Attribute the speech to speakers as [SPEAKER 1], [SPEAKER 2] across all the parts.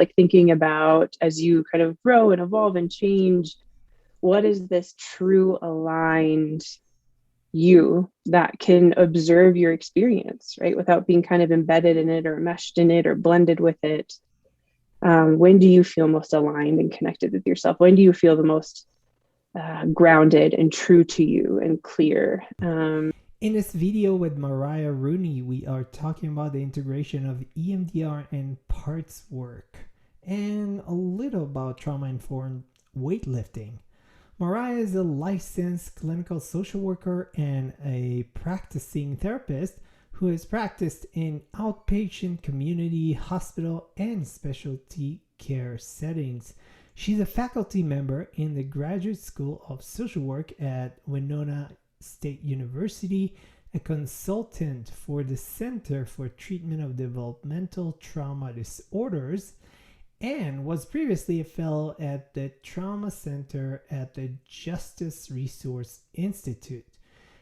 [SPEAKER 1] like thinking about as you kind of grow and evolve and change, what is this true aligned you that can observe your experience, right? Without being kind of embedded in it or meshed in it or blended with it. When do you feel most aligned and connected with yourself? When do you feel the most grounded and true to you and clear?
[SPEAKER 2] In this video with Mariah Rooney, we are talking about the integration of EMDR and parts work and a little about trauma-informed weightlifting. Mariah is a licensed clinical social worker and a practicing therapist who has practiced in outpatient, community, hospital, and specialty care settings. She's a faculty member in the Graduate School of Social Work at Winona State University, a consultant for the Center for Treatment of Developmental Trauma Disorders, and was previously a fellow at the Trauma Center at the Justice Resource Institute.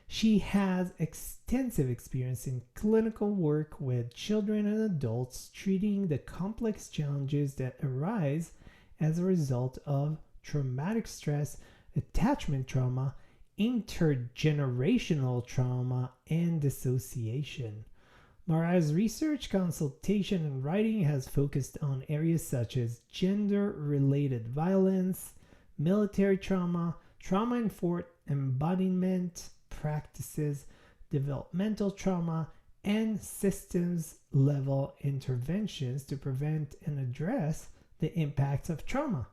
[SPEAKER 2] She has extensive experience in clinical work with children and adults treating the complex challenges that arise as a result of traumatic stress, attachment trauma, intergenerational trauma, and dissociation. Mariah's research, consultation, and writing has focused on areas such as gender-related violence, military trauma, trauma-informed embodiment practices, developmental trauma, and systems-level interventions to prevent and address the impacts of trauma.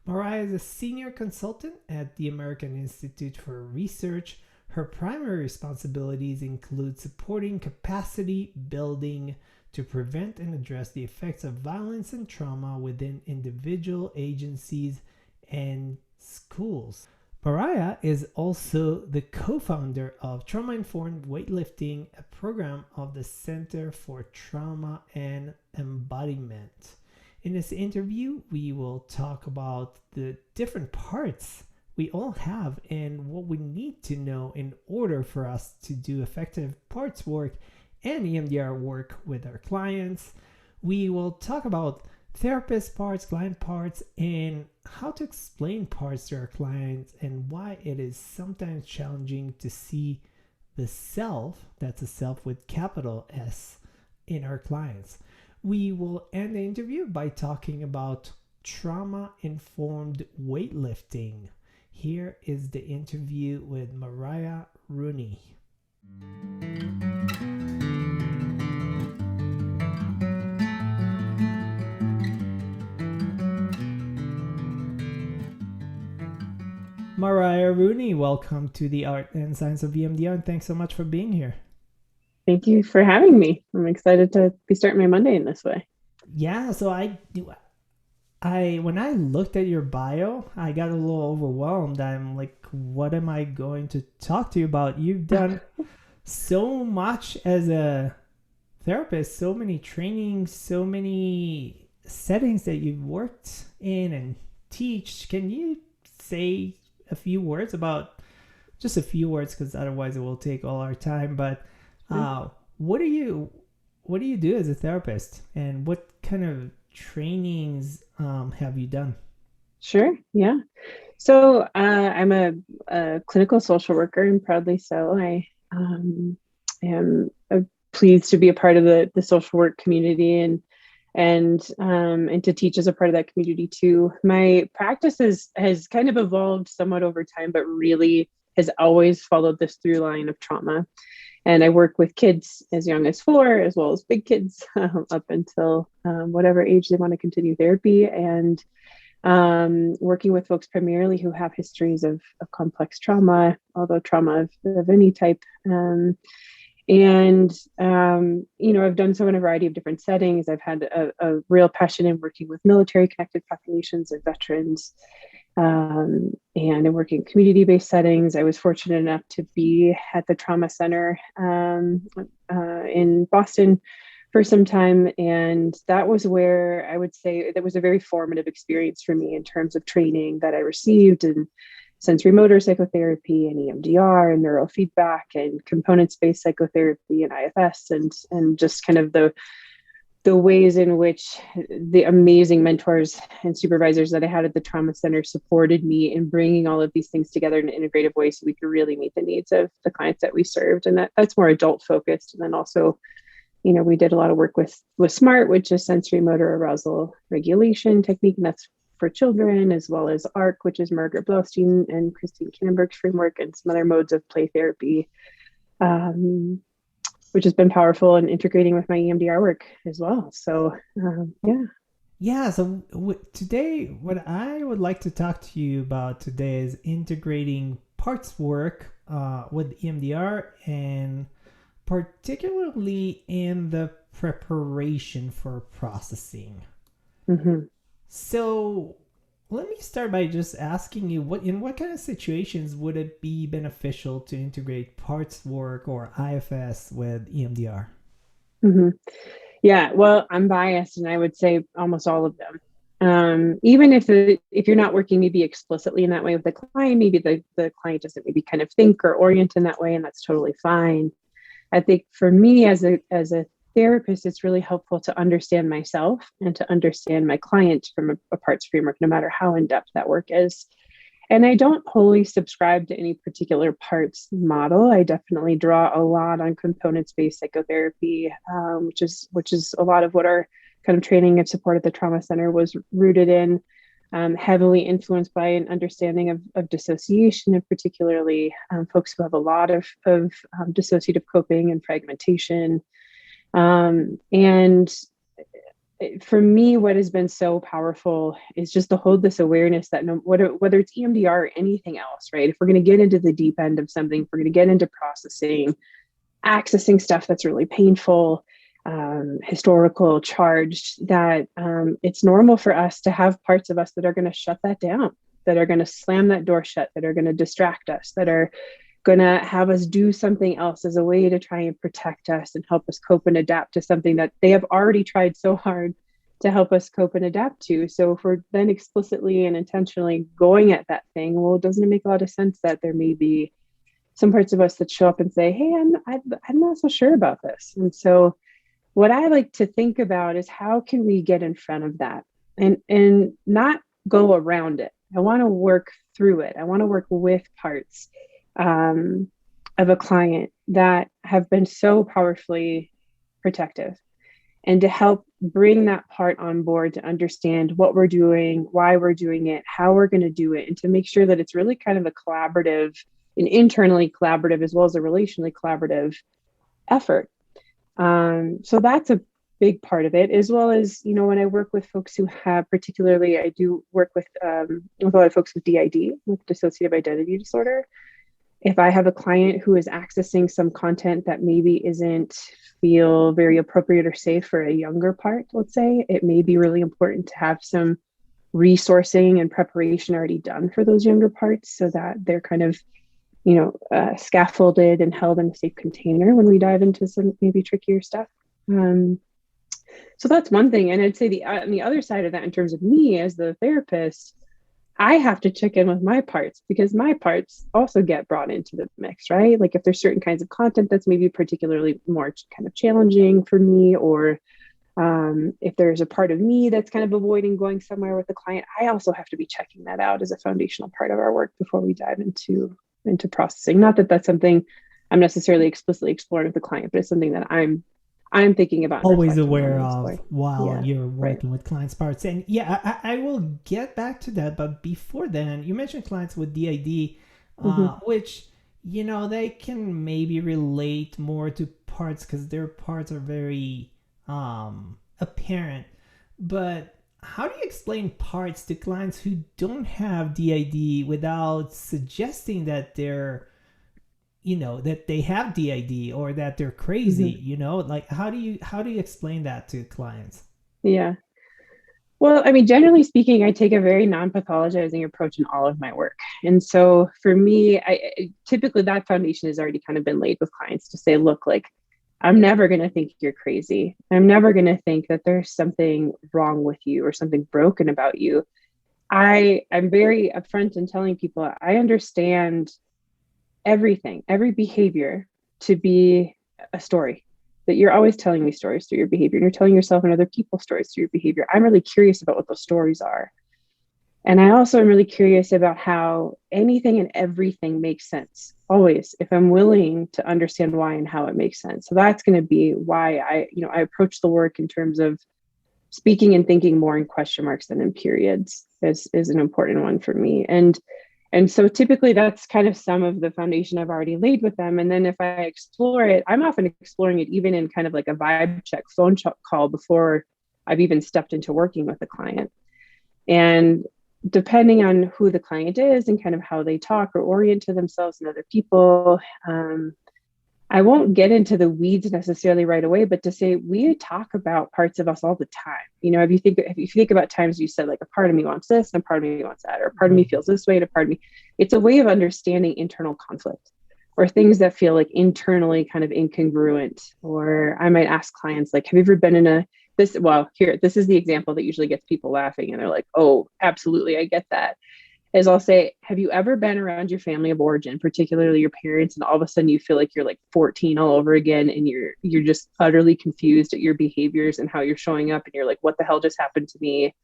[SPEAKER 2] Mariah is a senior consultant at the American Institute for Research. Her primary responsibilities include supporting capacity building to prevent and address the effects of violence and trauma within individual agencies and schools. Mariah is also the co-founder of Trauma-Informed Weightlifting, a program of the Center for Trauma and Embodiment. In this interview, we will talk about the different parts we all have and what we need to know in order for us to do effective parts work and EMDR work with our clients. We will talk about therapist parts, client parts, and how to explain parts to our clients and why it is sometimes challenging to see the self, that's a self with capital S, in our clients. We will end the interview by talking about trauma-informed weightlifting. Here is the interview with Mariah Rooney. Mariah Rooney, welcome to the Art and Science of EMDR, and thanks so much for being here.
[SPEAKER 1] Thank you for having me. I'm excited to be starting my Monday in this way.
[SPEAKER 2] Yeah, so when I looked at your bio, I got a little overwhelmed. I'm like, what am I going to talk to you about? You've done so much as a therapist, so many trainings, so many settings that you've worked in and teach. Can you say a few words about, just a few words, because otherwise it will take all our time, but what do you do as a therapist, and what kind of trainings have you done?
[SPEAKER 1] Sure. Yeah. So I'm a clinical social worker, and proudly so. I am pleased to be a part of the social work community and to teach as a part of that community too. My practice has kind of evolved somewhat over time, but really has always followed this through line of trauma. And I work with kids as young as 4, as well as big kids up until whatever age they want to continue therapy, and working with folks primarily who have histories of complex trauma, although trauma of any type. I've done so in a variety of different settings. I've had a real passion in working with military connected populations and veterans, and in working community-based settings. I was fortunate enough to be at the trauma center in Boston for some time, and that was where I would say that was a very formative experience for me in terms of training that I received in sensorimotor psychotherapy and EMDR and neurofeedback and components-based psychotherapy and IFS and just kind of the the ways in which the amazing mentors and supervisors that I had at the trauma center supported me in bringing all of these things together in an integrative way so we could really meet the needs of the clients that we served. And that's more adult focused. And then also, we did a lot of work with SMART, which is sensorimotor arousal regulation technique, and that's for children, as well as ARC, which is Margaret Blaustein and Christine Kannenberg's framework, and some other modes of play therapy, which has been powerful in integrating with my EMDR work as well. So, yeah.
[SPEAKER 2] Yeah, so today, what I would like to talk to you about today is integrating parts work with EMDR, and particularly in the preparation for processing.
[SPEAKER 1] Mm-hmm.
[SPEAKER 2] So let me start by just asking you, in what kind of situations would it be beneficial to integrate parts work or IFS with EMDR?
[SPEAKER 1] Mm-hmm. Yeah, well, I'm biased, and I would say almost all of them. Even if you're not working maybe explicitly in that way with the client, maybe the client doesn't maybe kind of think or orient in that way, and that's totally fine. I think for me as a therapist, it's really helpful to understand myself and to understand my client from a parts framework, no matter how in-depth that work is. And I don't wholly subscribe to any particular parts model. I definitely draw a lot on components-based psychotherapy, which is a lot of what our kind of training and support at the trauma center was rooted in, heavily influenced by an understanding of dissociation, and particularly folks who have a lot of dissociative coping and fragmentation. And for me, what has been so powerful is just to hold this awareness that whether it's EMDR or anything else, right? If we're going to get into the deep end of something, if we're going to get into processing, accessing stuff that's really painful, historical, charged, that it's normal for us to have parts of us that are going to shut that down, that are going to slam that door shut, that are going to distract us, that are going to have us do something else as a way to try and protect us and help us cope and adapt to something that they have already tried so hard to help us cope and adapt to. So if we're then explicitly and intentionally going at that thing, well, doesn't it make a lot of sense that there may be some parts of us that show up and say, hey, I'm not so sure about this. And so what I like to think about is how can we get in front of that and not go around it. I want to work through it. I want to work with parts of a client that have been so powerfully protective, and to help bring that part on board, to understand what we're doing, why we're doing it, how we're going to do it, and to make sure that it's really kind of a collaborative, an internally collaborative as well as a relationally collaborative effort. So that's a big part of it, as well as, when I work with folks who have, particularly, I do work with a lot of folks with DID, with dissociative identity disorder. If I have a client who is accessing some content that maybe isn't feel very appropriate or safe for a younger part, let's say, it may be really important to have some resourcing and preparation already done for those younger parts, so that they're kind of, scaffolded and held in a safe container when we dive into some maybe trickier stuff. So that's one thing. And I'd say on the other side of that, in terms of me as the therapist, I have to check in with my parts, because my parts also get brought into the mix, right? Like if there's certain kinds of content that's maybe particularly more kind of challenging for me, or if there's a part of me that's kind of avoiding going somewhere with the client, I also have to be checking that out as a foundational part of our work before we dive into processing. Not that that's something I'm necessarily explicitly exploring with the client, but it's something that I'm thinking about.
[SPEAKER 2] Always aware of while you're working with clients' parts. And I will get back to that. But before then, you mentioned clients with DID, which, they can maybe relate more to parts because their parts are very apparent. But how do you explain parts to clients who don't have DID without suggesting that they're, that they have DID or that they're crazy? Like how do you explain that to clients?
[SPEAKER 1] Yeah. Well, I mean, generally speaking, I take a very non-pathologizing approach in all of my work. And so for me, I typically that foundation has already kind of been laid with clients to say, look, like, I'm never going to think you're crazy. I'm never going to think that there's something wrong with you or something broken about you. I'm very upfront in telling people I understand everything, every behavior to be a story. that you're always telling me stories through your behavior, and you're telling yourself and other people stories through your behavior. I'm really curious about what those stories are. And I also am really curious about how anything and everything makes sense, always, if I'm willing to understand why and how it makes sense. So that's going to be why I approach the work in terms of speaking and thinking more in question marks than in periods is an important one for me. And so typically that's kind of some of the foundation I've already laid with them. And then if I explore it, I'm often exploring it even in kind of like a vibe check phone call before I've even stepped into working with a client. And depending on who the client is and kind of how they talk or orient to themselves and other people, I won't get into the weeds necessarily right away, but to say we talk about parts of us all the time. If you think about times you said like a part of me wants this and a part of me wants that, or a part of me feels this way and a part of me, it's a way of understanding internal conflict or things that feel like internally kind of incongruent. Or I might ask clients like, have you ever been in this is the example that usually gets people laughing and they're like, oh, absolutely, I get that. Is I'll say, have you ever been around your family of origin, particularly your parents, and all of a sudden you feel like you're like 14 all over again and you're just utterly confused at your behaviors and how you're showing up and you're like, what the hell just happened to me?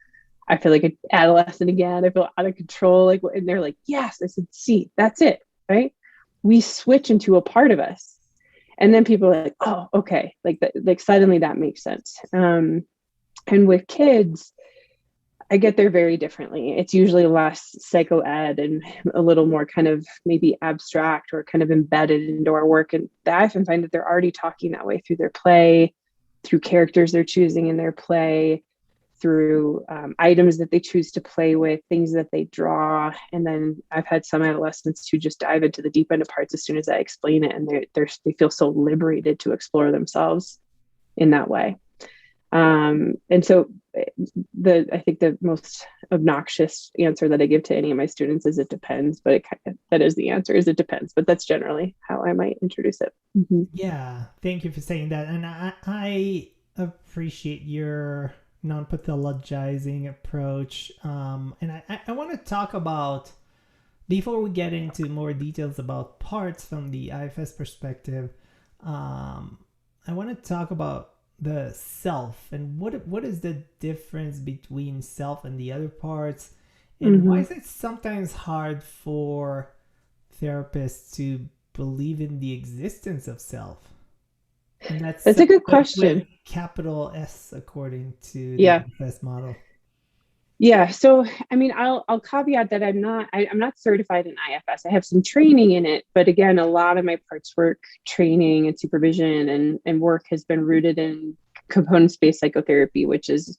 [SPEAKER 1] I feel like an adolescent again. I feel out of control. And they're like, yes. I said, see, that's it, right? We switch into a part of us. And then people are like, oh, okay. Like suddenly that makes sense. And with kids, I get there very differently. It's usually less psycho-ed and a little more kind of maybe abstract or kind of embedded into our work. And I often find that they're already talking that way through their play, through characters they're choosing in their play, through items that they choose to play with, things that they draw. And then I've had some adolescents who just dive into the deep end of parts as soon as I explain it. And they feel so liberated to explore themselves in that way. And so I think the most obnoxious answer that I give to any of my students is it depends, but that is the answer, is it depends, but that's generally how I might introduce it. Mm-hmm.
[SPEAKER 2] Yeah, thank you for saying that. And I appreciate your non-pathologizing approach. And I want to talk about, before we get into more details about parts from the IFS perspective, I want to talk about the self and what is the difference between self and the other parts, and why is it sometimes hard for therapists to believe in the existence of self? And that's
[SPEAKER 1] a good question.
[SPEAKER 2] With capital S according to the IFS model.
[SPEAKER 1] Yeah. So, I mean, I'll caveat that I'm not certified in IFS. I have some training in it, but again, a lot of my parts work training and supervision and work has been rooted in components-based psychotherapy, which is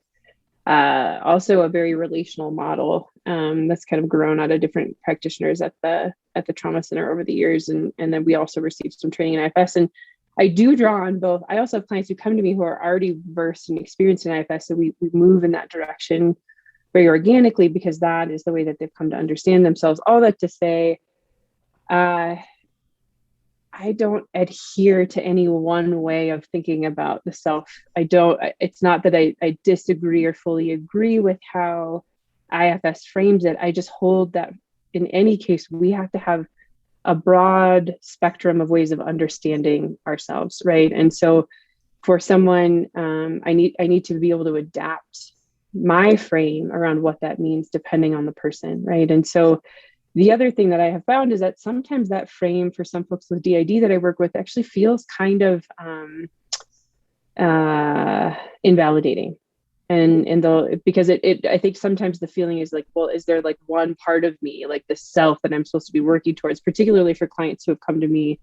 [SPEAKER 1] also a very relational model that's kind of grown out of different practitioners at the trauma center over the years. And then we also received some training in IFS. And I do draw on both. I also have clients who come to me who are already versed and experienced in IFS. So we move in that direction very organically because that is the way that they've come to understand themselves. All that to say, I don't adhere to any one way of thinking about the self. It's not that I disagree or fully agree with how IFS frames it. I just hold that in any case, we have to have a broad spectrum of ways of understanding ourselves, right? And so for someone, I need to be able to adapt my frame around what that means depending on the person, right? And so the other thing that I have found is that sometimes that frame for some folks with DID that I work with actually feels kind of invalidating. Because I think sometimes the feeling is like, well, is there like one part of me, like the self that I'm supposed to be working towards, particularly for clients who have come to me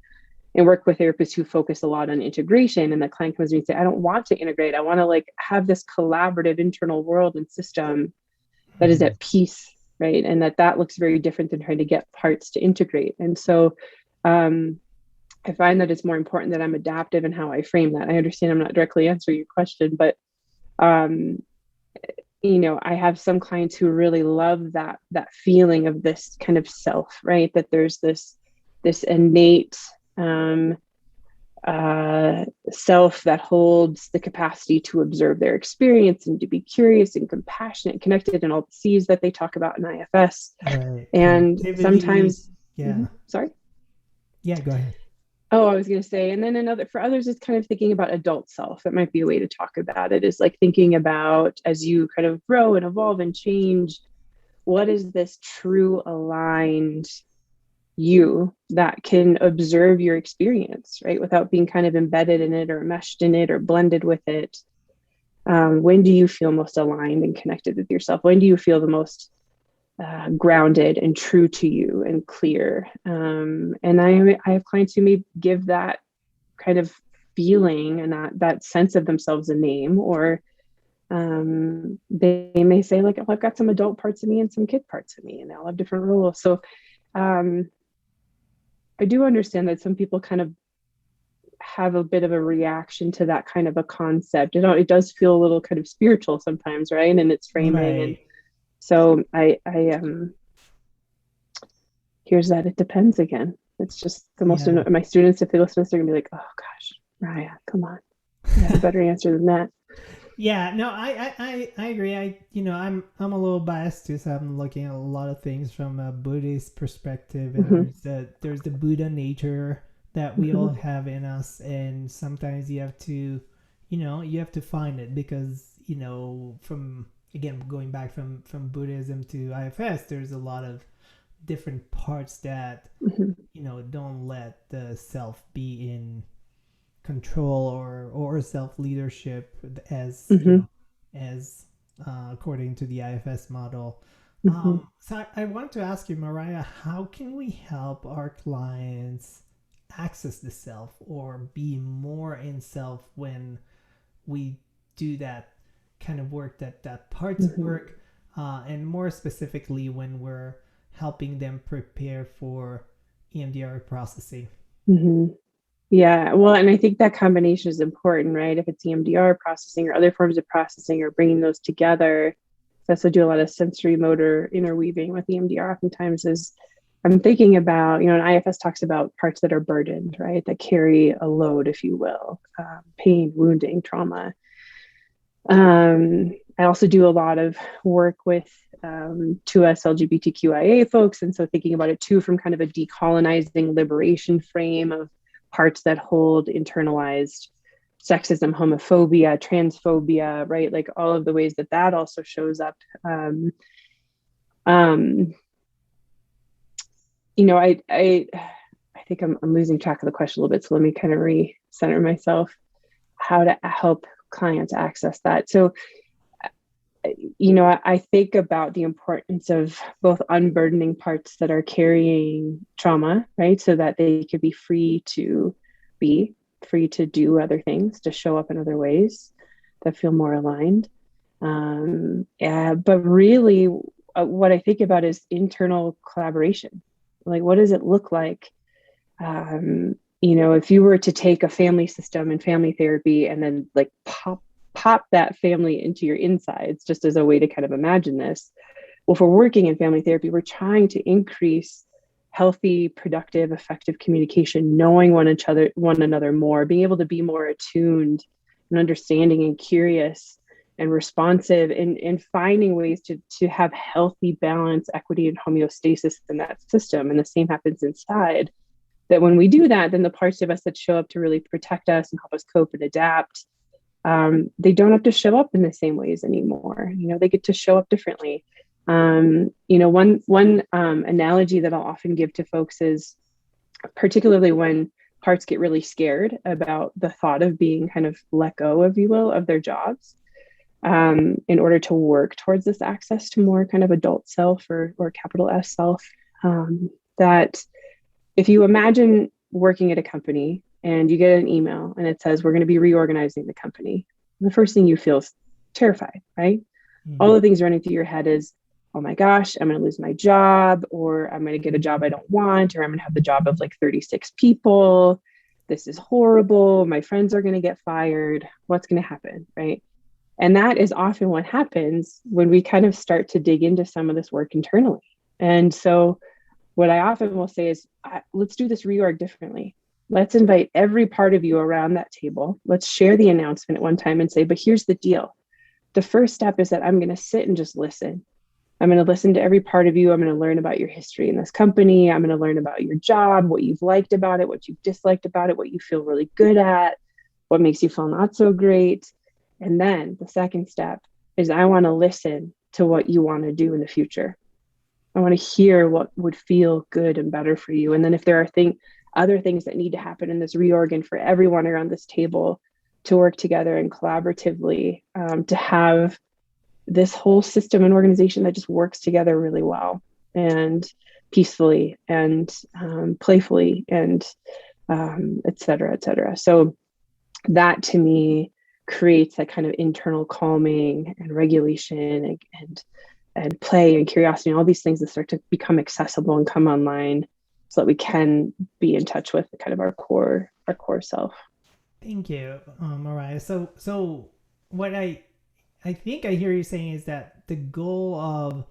[SPEAKER 1] and work with therapists who focus a lot on integration. And the client comes to me and say, I don't want to integrate. I want to like have this collaborative internal world and system that is at peace, right? And that looks very different than trying to get parts to integrate. And so I find that it's more important that I'm adaptive in how I frame that. I understand I'm not directly answering your question, but I have some clients who really love that feeling of this kind of self, right? That there's this innate self that holds the capacity to observe their experience and to be curious and compassionate and connected, and all the C's that they talk about in IFS.
[SPEAKER 2] Right.
[SPEAKER 1] And sometimes,
[SPEAKER 2] yeah.
[SPEAKER 1] Sorry.
[SPEAKER 2] Yeah, go ahead.
[SPEAKER 1] Oh, I was going to say, and then another for others is kind of thinking about adult self. That might be a way to talk about it, is like thinking about as you kind of grow and evolve and change, what is this true aligned you that can observe your experience, right? Without being kind of embedded in it or meshed in it or blended with it. When do you feel most aligned and connected with yourself? When do you feel the most grounded and true to you and clear? And I have clients who may give that kind of feeling and that sense of themselves a name, or they may say like, oh, I've got some adult parts of me and some kid parts of me, and they all have different roles. So I do understand that some people kind of have a bit of a reaction to that kind of a concept. It does feel a little kind of spiritual sometimes, right? And its framing.
[SPEAKER 2] Right.
[SPEAKER 1] And so I here's that it depends again. It's just the most,
[SPEAKER 2] Yeah.
[SPEAKER 1] my students, if they listen to this, they're gonna be like, oh gosh, Mariah, come on. You have a better answer than that.
[SPEAKER 2] Yeah, no, I agree. I'm a little biased too, so I'm looking at a lot of things from a Buddhist perspective, and
[SPEAKER 1] Mm-hmm.
[SPEAKER 2] there's the Buddha nature that we all
[SPEAKER 1] Mm-hmm.
[SPEAKER 2] have in us, and sometimes you have to, you have to find it because from again going back from Buddhism to IFS, there's a lot of different parts that
[SPEAKER 1] Mm-hmm.
[SPEAKER 2] don't let the self be in control or self leadership as
[SPEAKER 1] Mm-hmm.
[SPEAKER 2] as according to the IFS model.
[SPEAKER 1] Mm-hmm.
[SPEAKER 2] So I want to ask you, Mariah, how can we help our clients access the self or be more in self when we do that kind of work, that parts
[SPEAKER 1] Mm-hmm.
[SPEAKER 2] work, and more specifically when we're helping them prepare for EMDR processing?
[SPEAKER 1] Mm-hmm. Yeah, well, and I think that combination is important, right? If it's EMDR processing or other forms of processing or bringing those together. So I also do a lot of sensory motor interweaving with EMDR oftentimes is I'm thinking about, and IFS talks about parts that are burdened, right? That carry a load, if you will, pain, wounding, trauma. I also do a lot of work with 2S LGBTQIA folks. And so thinking about it too from kind of a decolonizing liberation frame of parts that hold internalized sexism, homophobia, transphobia, right? Like all of the ways that that also shows up. Um, I think I'm losing track of the question a little bit. So let me kind of recenter myself, how to help clients access that. So I think about the importance of both unburdening parts that are carrying trauma, right? So that they could be free to do other things, to show up in other ways that feel more aligned. But really, what I think about is internal collaboration. Like, what does it look like? If you were to take a family system and family therapy and then like pop that family into your insides, just as a way to kind of imagine this. Well, if we're working in family therapy, we're trying to increase healthy, productive, effective communication, knowing one another more, being able to be more attuned and understanding and curious and responsive, and finding ways to have healthy balance, equity, and homeostasis in that system. And the same happens inside. That when we do that, then the parts of us that show up to really protect us and help us cope and adapt, they don't have to show up in the same ways anymore. They get to show up differently. One analogy that I'll often give to folks is, particularly when parts get really scared about the thought of being kind of let go, if you will, of their jobs, in order to work towards this access to more kind of adult self or capital S self. That if you imagine working at a company and you get an email and it says, we're going to be reorganizing the company, the first thing you feel is terrified, right? All
[SPEAKER 2] Mm-hmm.
[SPEAKER 1] the things running through your head is, oh my gosh, I'm going to lose my job, or I'm going to get a job I don't want, or I'm going to have the job of like 36 people. This is horrible. My friends are going to get fired. What's going to happen, right? And that is often what happens when we kind of start to dig into some of this work internally. And so what I often will say is, let's do this reorg differently. Let's invite every part of you around that table. Let's share the announcement at one time and say, but here's the deal. The first step is that I'm going to sit and just listen. I'm going to listen to every part of you. I'm going to learn about your history in this company. I'm going to learn about your job, what you've liked about it, what you've disliked about it, what you feel really good at, what makes you feel not so great. And then the second step is I want to listen to what you want to do in the future. I want to hear what would feel good and better for you. And then if there are other things that need to happen in this reorg for everyone around this table to work together and collaboratively to have this whole system and organization that just works together really well and peacefully and playfully and et cetera, et cetera. So that to me creates that kind of internal calming and regulation and play and curiosity and all these things that start to become accessible and come online so that we can be in touch with kind of our core self.
[SPEAKER 2] Thank you, Mariah. So what I think I hear you saying is that the goal of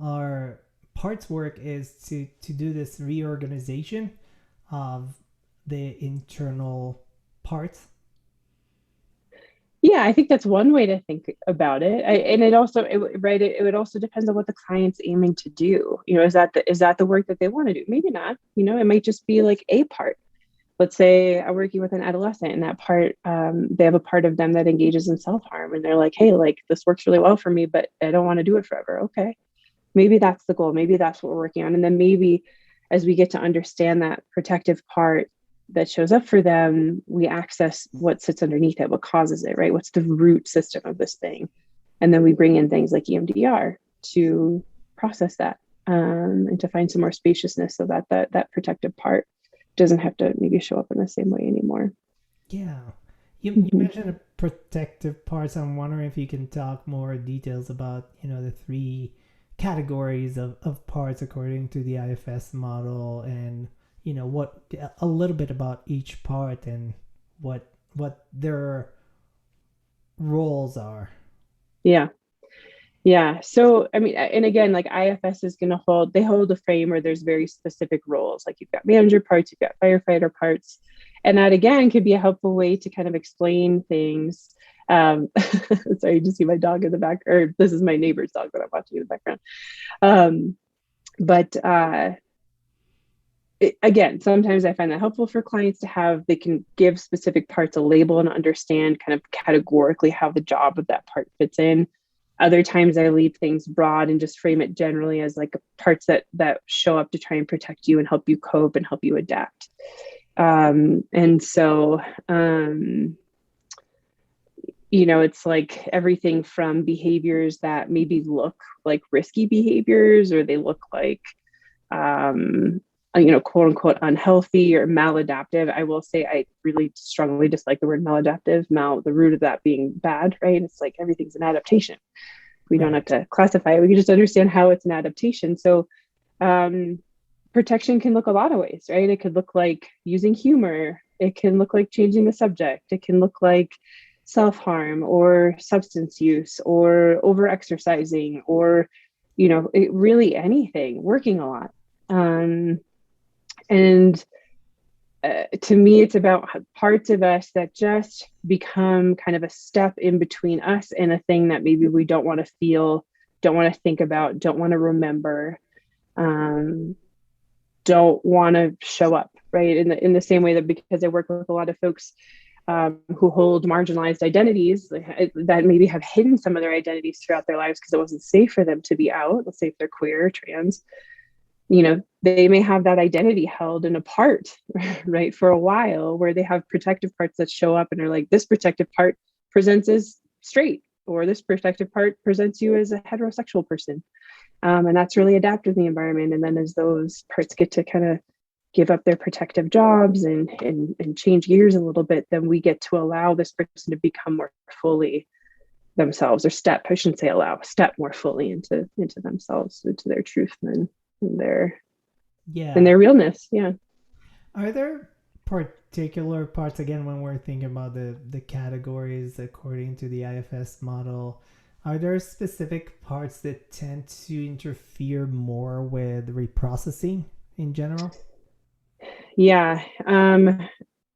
[SPEAKER 2] our parts work is to do this reorganization of the internal parts.
[SPEAKER 1] Yeah, I think that's one way to think about it. And it would also depend on what the client's aiming to do. Is that the work that they want to do? Maybe not. It might just be like a part. Let's say I'm working with an adolescent and that part, they have a part of them that engages in self-harm and they're like, hey, like this works really well for me, but I don't want to do it forever. Okay. Maybe that's the goal. Maybe that's what we're working on. And then maybe as we get to understand that protective part that shows up for them, we access what sits underneath it, what causes it, right? What's the root system of this thing? And then we bring in things like EMDR to process that and to find some more spaciousness so that that protective part doesn't have to maybe show up in the same way anymore.
[SPEAKER 2] Yeah. You mentioned the protective parts. I'm wondering if you can talk more details about, the three categories of parts according to the IFS model and, what a little bit about each part and what their roles are.
[SPEAKER 1] Yeah. Yeah. So, I mean, and again, like IFS is going to they hold a frame where there's very specific roles. Like you've got manager parts, you've got firefighter parts. And that again could be a helpful way to kind of explain things. Sorry, you just see my dog in the back, or this is my neighbor's dog that I'm watching in the background. But again, sometimes I find that helpful for clients to have, they can give specific parts a label and understand kind of categorically how the job of that part fits in. Other times I leave things broad and just frame it generally as like parts that show up to try and protect you and help you cope and help you adapt. And so, it's like everything from behaviors that maybe look like risky behaviors, or they look like, quote unquote, unhealthy or maladaptive. I will say I really strongly dislike the word maladaptive. The root of that being bad, right? It's like everything's an adaptation. We don't have to classify it. We can just understand how it's an adaptation. So protection can look a lot of ways, right? It could look like using humor. It can look like changing the subject. It can look like self-harm or substance use or over-exercising or, really anything, working a lot. And to me, it's about parts of us that just become kind of a step in between us and a thing that maybe we don't want to feel, don't want to think about, don't want to remember, don't want to show up, right? In the same way that, because I work with a lot of folks who hold marginalized identities that maybe have hidden some of their identities throughout their lives because it wasn't safe for them to be out. Let's say if they're queer or trans, they may have that identity held in a part, right, for a while, where they have protective parts that show up and are like, this protective part presents as straight, or this protective part presents you as a heterosexual person. And that's really adaptive in the environment. And then as those parts get to kind of give up their protective jobs and change gears a little bit, then we get to allow this person to become more fully themselves, or step more fully into themselves, into their truth and their realness. Yeah.
[SPEAKER 2] Are there particular parts, again, when we're thinking about the categories according to the IFS model, are there specific parts that tend to interfere more with reprocessing in general?
[SPEAKER 1] Yeah.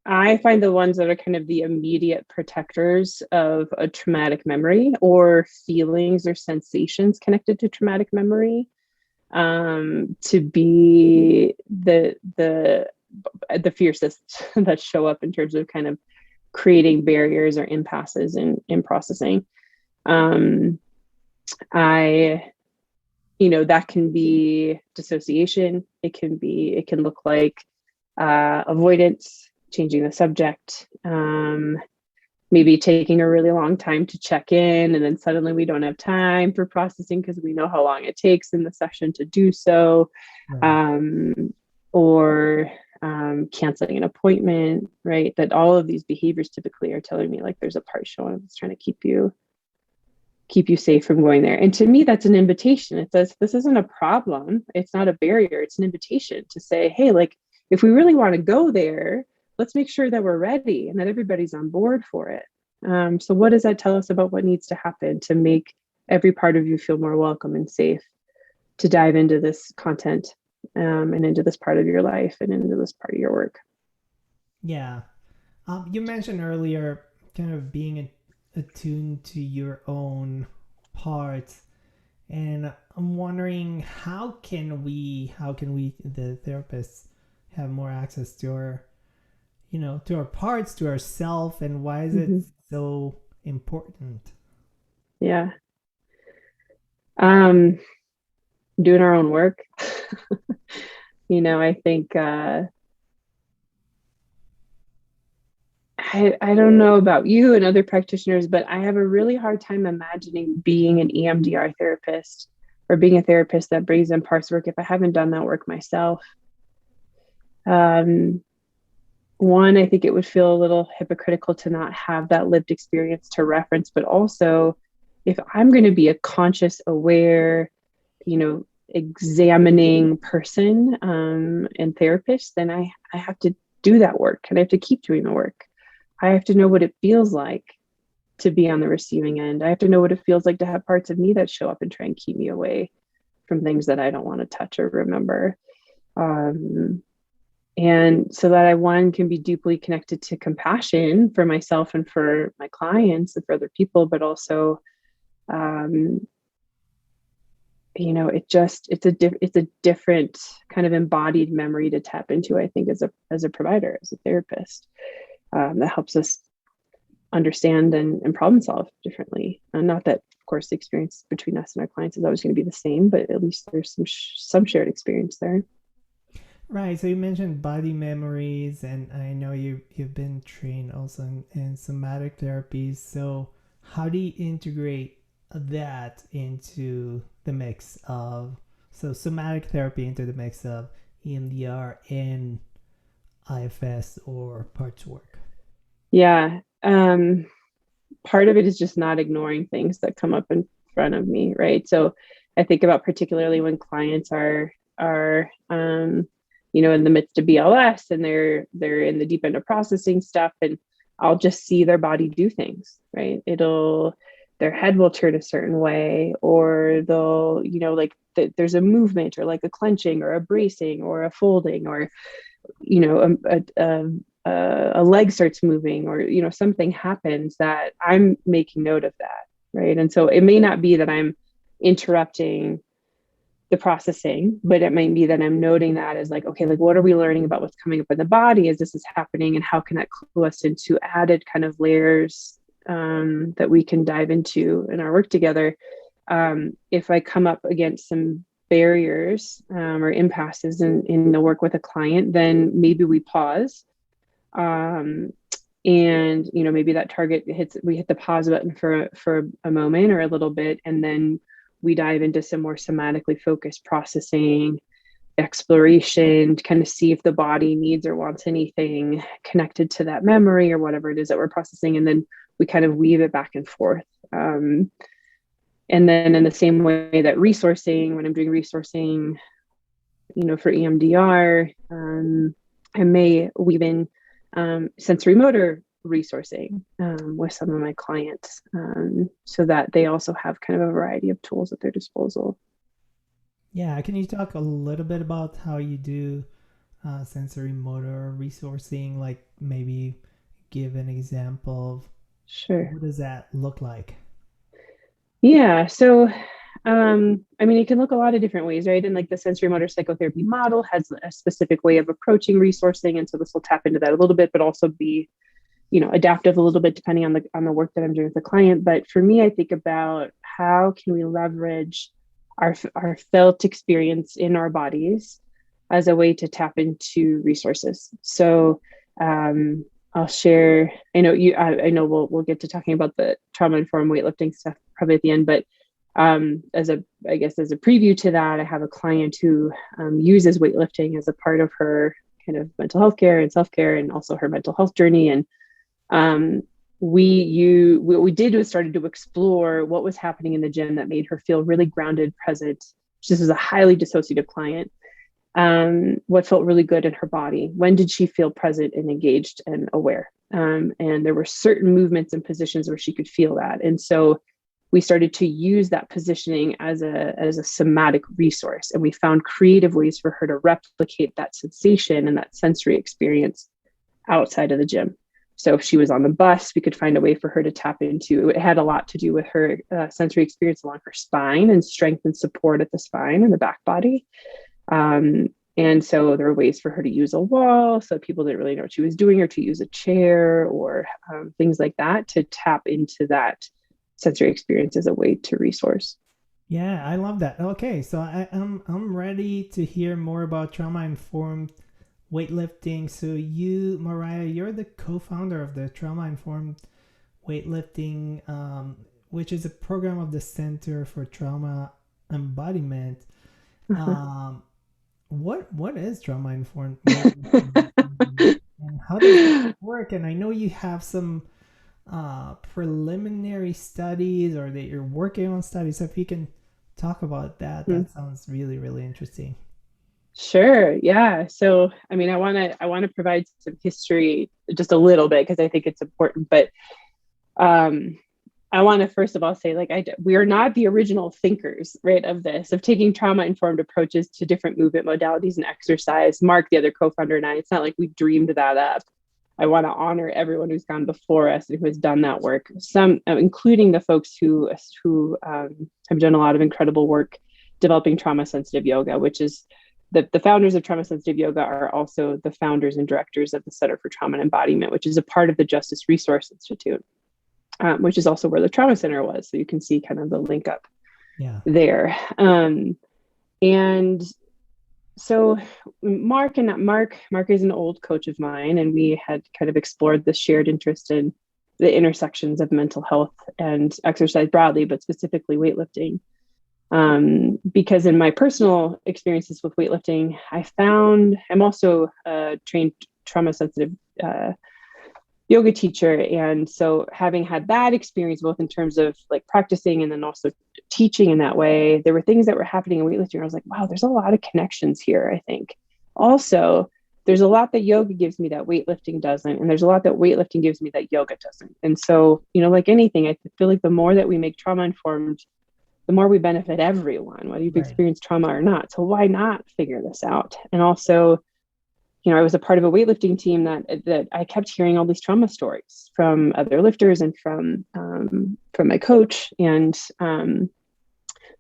[SPEAKER 1] I find the ones that are kind of the immediate protectors of a traumatic memory or feelings or sensations connected to traumatic memory, to be the fiercest that show up in terms of kind of creating barriers or impasses in processing. Um, I, that can be dissociation. It can look like avoidance, changing the subject, maybe taking a really long time to check in, and then suddenly we don't have time for processing because we know how long it takes in the session to do so,
[SPEAKER 2] Right.
[SPEAKER 1] um, or canceling an appointment, right? That all of these behaviors typically are telling me like there's a part showing that's trying to keep you safe from going there. And to me, that's an invitation. It says this isn't a problem. It's not a barrier. It's an invitation to say, hey, like if we really want to go there, let's make sure that we're ready and that everybody's on board for it. So what does that tell us about what needs to happen to make every part of you feel more welcome and safe to dive into this content, and into this part of your life and into this part of your work?
[SPEAKER 2] Yeah. You mentioned earlier kind of being attuned to your own parts, and I'm wondering how can we the therapists have more access to our to our parts, to ourself, and why is it
[SPEAKER 1] Mm-hmm.
[SPEAKER 2] so important?
[SPEAKER 1] Yeah. Um, Doing our own work. I think I don't know about you and other practitioners, but I have a really hard time imagining being an EMDR therapist or being a therapist that brings in parts work if I haven't done that work myself. Um, One, I think it would feel a little hypocritical to not have that lived experience to reference, but also if I'm going to be a conscious, aware, examining person, and therapist, then I have to do that work and I have to keep doing the work. I have to know what it feels like to be on the receiving end. I have to know what it feels like to have parts of me that show up and try and keep me away from things that I don't want to touch or remember. Um, and so that I, one, can be deeply connected to compassion for myself and for my clients and for other people, but also, um, it's a different kind of embodied memory to tap into, I think, as a provider, as a therapist, that helps us understand and problem solve differently. And not that, of course, the experience between us and our clients is always going to be the same, but at least there's some shared experience there.
[SPEAKER 2] Right. So you mentioned body memories, and I know you've been trained also in somatic therapies. So how do you integrate that into the mix of somatic therapy into the mix of EMDR and IFS or parts work?
[SPEAKER 1] Yeah. Part of it is just not ignoring things that come up in front of me, right? So I think about particularly when clients are in the midst of BLS and they're in the deep end of processing stuff, and I'll just see their body do things, right? Their head will turn a certain way, or they'll, like there's a movement or like a clenching or a bracing or a folding, or a leg starts moving, or something happens that I'm making note of that, right? And so it may not be that I'm interrupting the processing, but it might be that I'm noting that as like, okay, like what are we learning about what's coming up in the body as this is happening, and how can that clue us into added kind of layers, that we can dive into in our work together. If I come up against some barriers, or impasses in the work with a client, then maybe we pause, um, and maybe that target we hit the pause button for a moment or a little bit, and then we dive into some more somatically focused processing exploration to kind of see if the body needs or wants anything connected to that memory or whatever it is that we're processing, and then we kind of weave it back and forth. And then in the same way that resourcing, when I'm doing resourcing, for EMDR, I may weave in sensorimotor resourcing, with some of my clients, so that they also have kind of a variety of tools at their disposal.
[SPEAKER 2] Yeah, can you talk a little bit about how you do sensory motor resourcing? Like maybe give an example of
[SPEAKER 1] Sure.
[SPEAKER 2] what does that look like?
[SPEAKER 1] Yeah. So, I mean, it can look a lot of different ways, right? And like the sensory motor psychotherapy model has a specific way of approaching resourcing. And so this will tap into that a little bit, but also be, adaptive a little bit depending on the work that I'm doing with the client. But for me, I think about how can we leverage our felt experience in our bodies as a way to tap into resources. So I'll share. I know we'll get to talking about the trauma informed weightlifting stuff probably at the end, but as a preview to that, I have a client who uses weightlifting as a part of her kind of mental health care and self-care and also her mental health journey. And what we did was started to explore what was happening in the gym that made her feel really grounded, present. This is a highly dissociative client. What felt really good in her body? When did she feel present and engaged and aware? And there were certain movements and positions where she could feel that. And so we started to use that positioning as a somatic resource. And we found creative ways for her to replicate that sensation and that sensory experience outside of the gym. So if she was on the bus, we could find a way for her to tap into. It had a lot to do with her sensory experience along her spine and strength and support at the spine and the back body. And so there were ways for her to use a wall so people didn't really know what she was doing, or to use a chair or things like that to tap into that sensory experience as a way to resource.
[SPEAKER 2] Yeah, I love that. Okay, so I'm ready to hear more about trauma informed weightlifting. So you, Mariah, you're the co-founder of the Trauma Informed Weightlifting, which is a program of the Center for Trauma Embodiment. What is trauma informed weightlifting, and how does it work? And I know you have some preliminary studies, or that you're working on studies. So if you can talk about that, that sounds really, really interesting.
[SPEAKER 1] Sure. Yeah. So, I mean, I want to provide some history just a little bit because I think it's important, but um, I want to first of all say, like, we are not the original thinkers, right, of this, of taking trauma informed approaches to different movement modalities and exercise. Mark, the other co-founder, and I, it's not like we dreamed that up. I want to honor everyone who's gone before us and who has done that work. Some, including the folks who have done a lot of incredible work developing trauma sensitive yoga, which is the founders of trauma sensitive yoga are also the founders and directors of the Center for Trauma and Embodiment, which is a part of the Justice Resource Institute, which is also where the Trauma Center was. So you can see kind of the link up there. And so Mark is an old coach of mine, and we had kind of explored the shared interest in the intersections of mental health and exercise broadly, but specifically weightlifting. Because in my personal experiences with weightlifting, I'm also a trained trauma sensitive yoga teacher. And so having had that experience, both in terms of like practicing and then also teaching in that way, there were things that were happening in weightlifting. I was like, wow, there's a lot of connections here, I think. Also, there's a lot that yoga gives me that weightlifting doesn't. And there's a lot that weightlifting gives me that yoga doesn't. And so, like anything, I feel like the more that we make trauma informed, the more we benefit everyone, whether you've experienced trauma or not. So why not figure this out? And also, I was a part of a weightlifting team that I kept hearing all these trauma stories from other lifters and from my coach. And so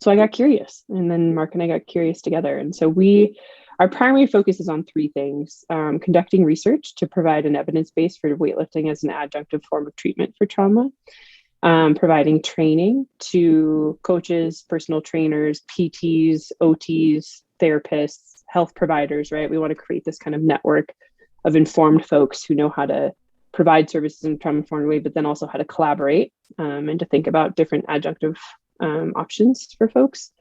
[SPEAKER 1] I got curious, and then Mark and I got curious together. And so our primary focus is on three things: conducting research to provide an evidence base for weightlifting as an adjunctive form of treatment for trauma, providing training to coaches, personal trainers, PTs, OTs, therapists, health providers, right? We want to create this kind of network of informed folks who know how to provide services in a trauma-informed way, but then also how to collaborate and to think about different adjunctive options for folks.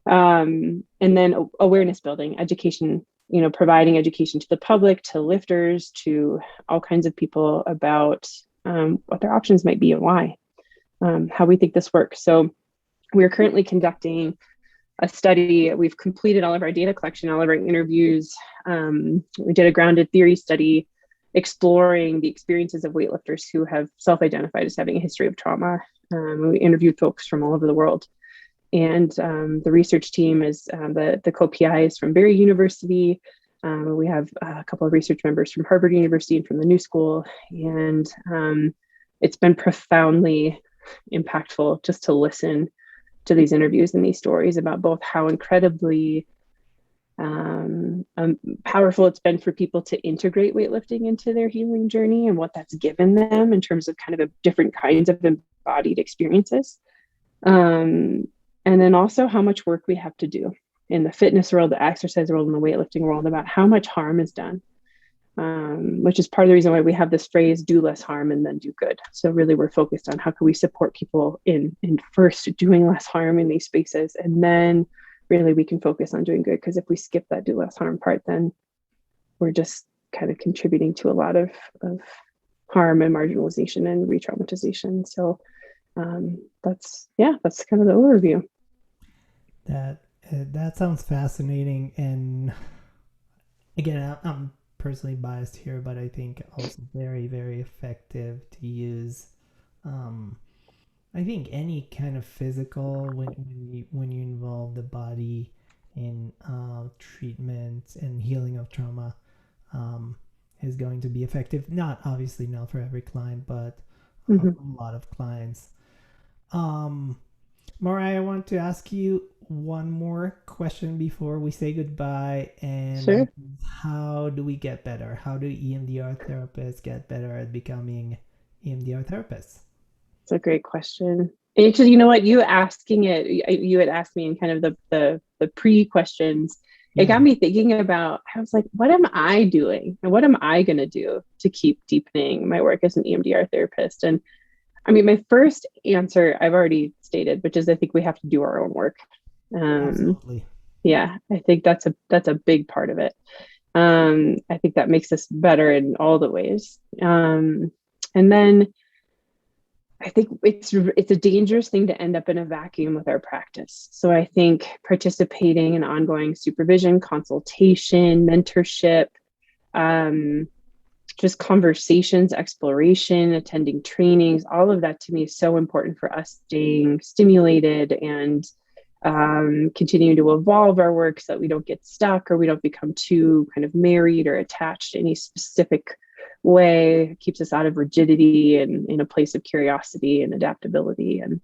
[SPEAKER 1] And then awareness building, education, providing education to the public, to lifters, to all kinds of people about what their options might be and why. How we think this works. So we're currently conducting a study. We've completed all of our data collection, all of our interviews. We did a grounded theory study exploring the experiences of weightlifters who have self-identified as having a history of trauma. We interviewed folks from all over the world. And the research team is, the co-PI is from Barry University. We have a couple of research members from Harvard University and from the New School, and it's been profoundly impactful just to listen to these interviews and these stories about both how incredibly powerful it's been for people to integrate weightlifting into their healing journey and what that's given them in terms of kind of different kinds of embodied experiences. And then also how much work we have to do in the fitness world, the exercise world, and the weightlifting world about how much harm is done, which is part of the reason why we have this phrase, do less harm and then do good. So really we're focused on how can we support people in first doing less harm in these spaces, and then really we can focus on doing good, because if we skip that do less harm part, then we're just kind of contributing to a lot of harm and marginalization and re-traumatization. So that's kind of the overview.
[SPEAKER 2] That sounds fascinating, and again, I'm personally biased here, but I think also very, very effective to use. I think any kind of physical, when you involve the body in treatment and healing of trauma, is going to be effective. Not obviously not for every client, but a lot of clients. Mariah, I want to ask you one more question before we say goodbye. And
[SPEAKER 1] sure.
[SPEAKER 2] How do we get better? How do EMDR therapists get better at becoming EMDR therapists?
[SPEAKER 1] It's a great question. Actually, you know what? You asking it, you had asked me in kind of the pre-questions. It got me thinking about, I was like, what am I doing? And what am I going to do to keep deepening my work as an EMDR therapist? And I mean, my first answer I've already stated, which is I think we have to do our own work.
[SPEAKER 2] Absolutely.
[SPEAKER 1] Yeah, I think that's a big part of it. I think that makes us better in all the ways. And then I think it's a dangerous thing to end up in a vacuum with our practice. So I think participating in ongoing supervision, consultation, mentorship, just conversations, exploration, attending trainings, all of that to me is so important for us staying stimulated and continuing to evolve our work so that we don't get stuck or we don't become too kind of married or attached to any specific way. It keeps us out of rigidity and in a place of curiosity and adaptability. And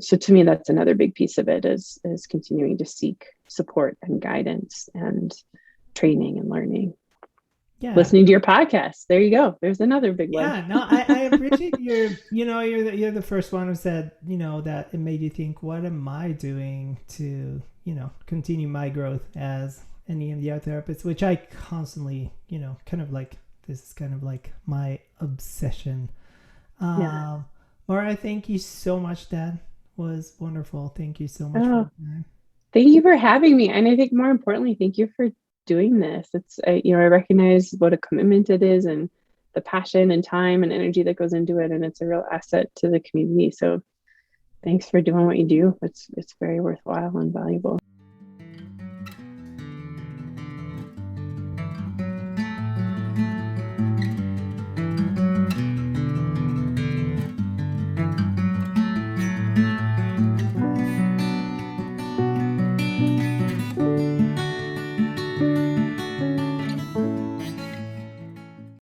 [SPEAKER 1] so to me, that's another big piece of it is continuing to seek support and guidance and training and learning. Yeah. Listening to your podcast. There you go. There's another big one.
[SPEAKER 2] Yeah, no, I appreciate you're the first one who said, that it made you think, what am I doing to, continue my growth as an EMDR therapist, which I constantly, kind of like, this is kind of like my obsession. Mariah, thank you so much. That was wonderful. Thank you so much.
[SPEAKER 1] Thank you for having me. And I think more importantly, thank you for doing this. It's, I recognize what a commitment it is and the passion and time and energy that goes into it. And it's a real asset to the community. So thanks for doing what you do. It's very worthwhile and valuable.